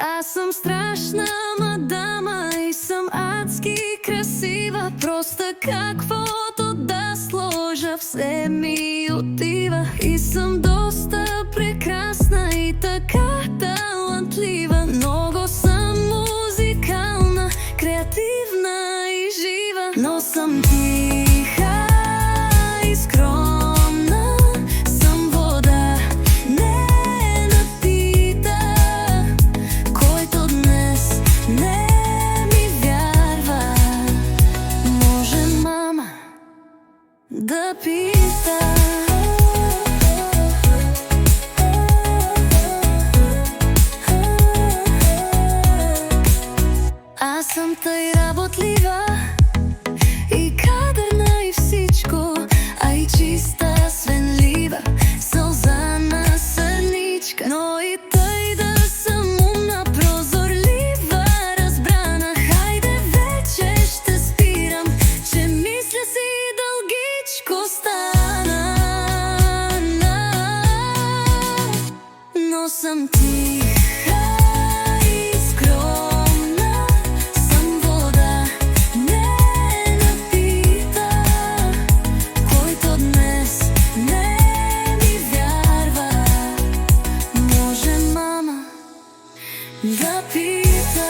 Аз съм страшна мадама и съм адски красива. Просто каквото да сложа все ми отива. И съм доста прекрасна и така талантлива. Много съм музикална, креативна и жива. Но съм тиха и скромна, съм вода, не напита. Който днес не ми вярва, може мама да пита. Аз съм тъй работлива и кадърна и всичко, а и чиста, свенлива, сълза на съничка. Но и тъй да съм умна, прозорлива, разбрана. Хайде вече ще спирам, че мисля си дългичко стана. Но съм тиха и скромна, съм вода, не напита. Който днес не ми вярва, може мама да пита.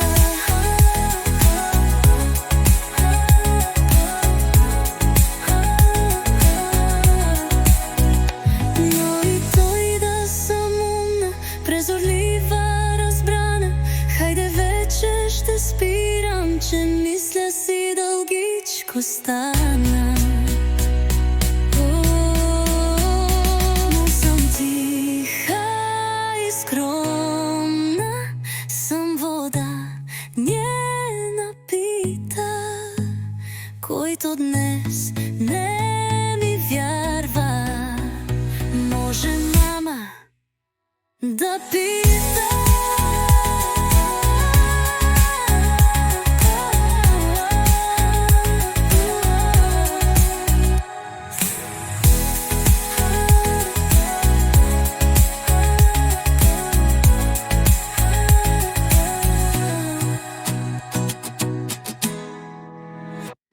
Но и той да съм умна, презорлива, разбрана. Хайде вече ще спирам, че мисля си дългичко стана. Но съм тиха и скромна, съм вода, не напита. Който днес не ми вярва, може мама да пита.